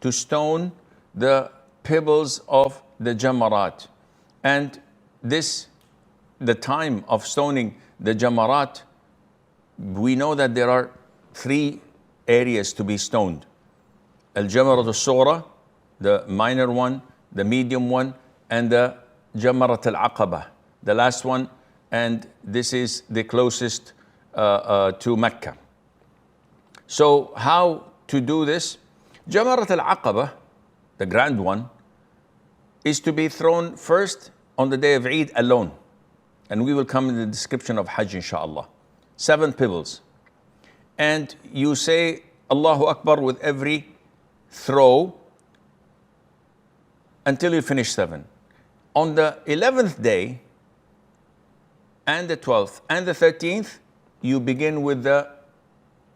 to stone the pebbles of the Jamarat. And the time of stoning the Jamarat, we know that there are 3 areas to be stoned. Al-Jamarat al-Sughra, the minor one, the medium one, and the Jamarat al-Aqaba, the last one, and this is the closest to Mecca. So how to do this? Jamarat al-Aqaba, the grand one, is to be thrown first on the day of Eid alone. And we will come in the description of Hajj, inshallah. 7 pebbles. And you say Allahu Akbar with every throw until you finish 7. On the 11th day, and the 12th, and the 13th, you begin with the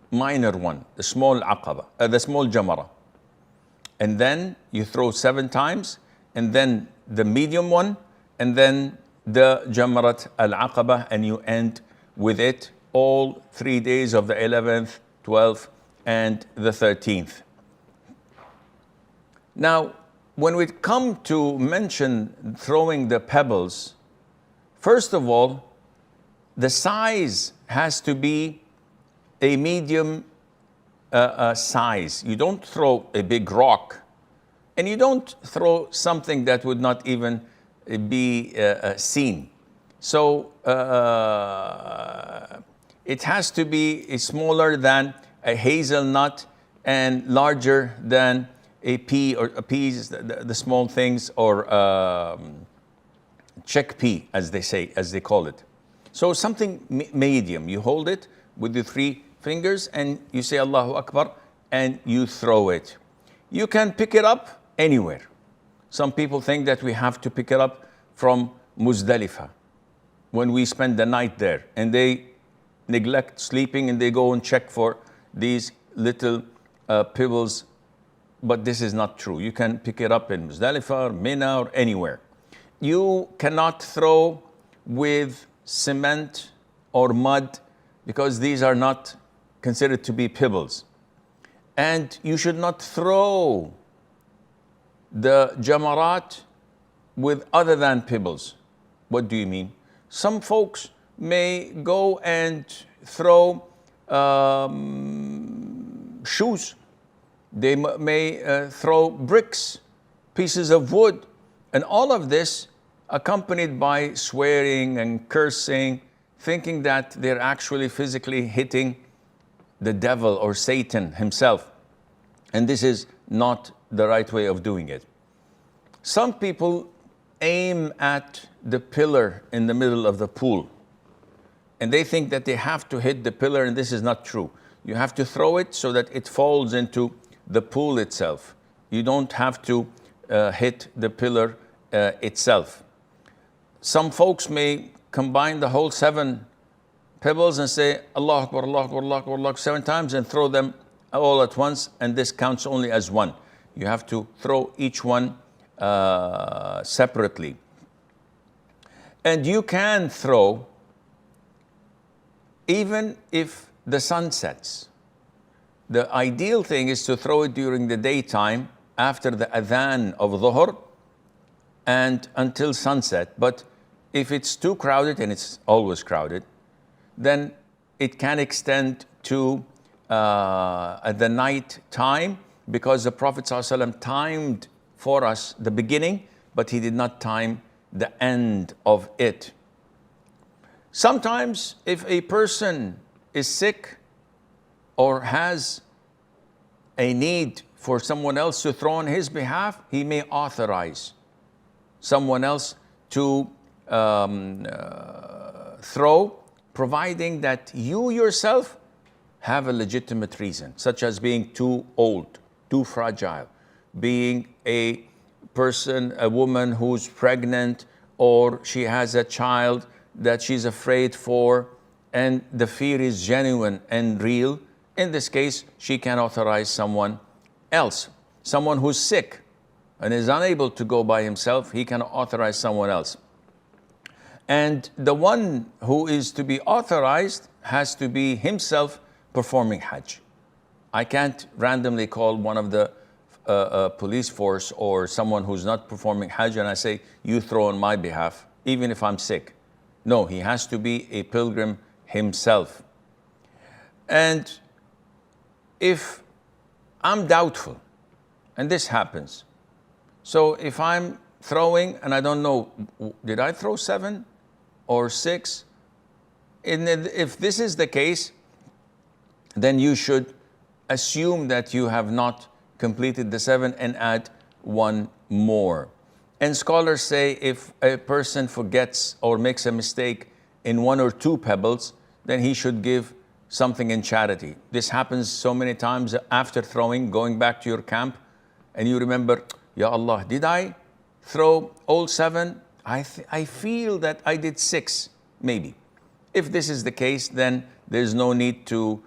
minor one, the small aqaba, the small jamara. And then you throw 7 times, and then the medium one, and then the Jamarat al-Aqaba, and you end with it all 3 days of the 11th, 12th, and the 13th. Now, when we come to mention throwing the pebbles, first of all, the size has to be a medium size. You don't throw a big rock, and you don't throw something that would not even be seen. So it has to be smaller than a hazelnut and larger than a pea, or peas, the small things, or chickpea, as they call it. So something medium. You hold it with your 3 fingers and you say Allahu Akbar and you throw it. You can pick it up anywhere. Some people think that we have to pick it up from Muzdalifah when we spend the night there, and they neglect sleeping and they go and check for these little pebbles. But this is not true. You can pick it up in Muzdalifah or Mina or anywhere. You cannot throw with cement or mud because these are not considered to be pebbles. And you should not throw the Jamarat with other than pebbles. What do you mean? Some folks may go and throw shoes. They may throw bricks, pieces of wood, and all of this accompanied by swearing and cursing, thinking that they're actually physically hitting the devil or Satan himself. And this is not the right way of doing it. Some people aim at the pillar in the middle of the pool, and they think that they have to hit the pillar, and this is not true. You have to throw it so that it falls into the pool itself. You don't have to hit the pillar itself. Some folks may combine the whole 7 pebbles and say Allah Akbar, Allah Akbar, Allah Akbar, Allah Akbar 7 times and throw them all at once, and this counts only as 1. You have to throw each one separately. And you can throw even if the sun sets. The ideal thing is to throw it during the daytime after the adhan of Dhuhr and until sunset. But if it's too crowded, and it's always crowded, then it can extend to the night time, because the Prophet ﷺ timed for us the beginning, but he did not time the end of it. Sometimes if a person is sick or has a need for someone else to throw on his behalf, he may authorize someone else to throw, providing that you yourself have a legitimate reason, such as being too old, too fragile, being a person, a woman who's pregnant, or she has a child that she's afraid for, and the fear is genuine and real. In this case, she can authorize someone else. Someone who's sick and is unable to go by himself, he can authorize someone else. And the one who is to be authorized has to be himself performing Hajj. I can't randomly call one of the police force or someone who's not performing Hajj and I say, you throw on my behalf, even if I'm sick. No, he has to be a pilgrim himself. And if I'm doubtful, and this happens, so if I'm throwing and I don't know, did I throw 7 or 6? And if this is the case, then you should assume that you have not completed the 7 and add 1 more. And scholars say if a person forgets or makes a mistake in 1 or 2 pebbles, then he should give something in charity. This happens so many times after throwing, going back to your camp, and you remember, Ya Allah, did I throw all 7? I feel that I did 6, maybe. If this is the case, then there's no need to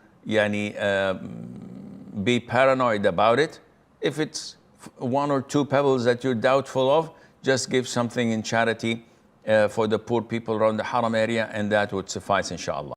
be paranoid about it. If it's 1 or 2 pebbles that you're doubtful of, just give something in charity for the poor people around the Haram area, and that would suffice, inshallah.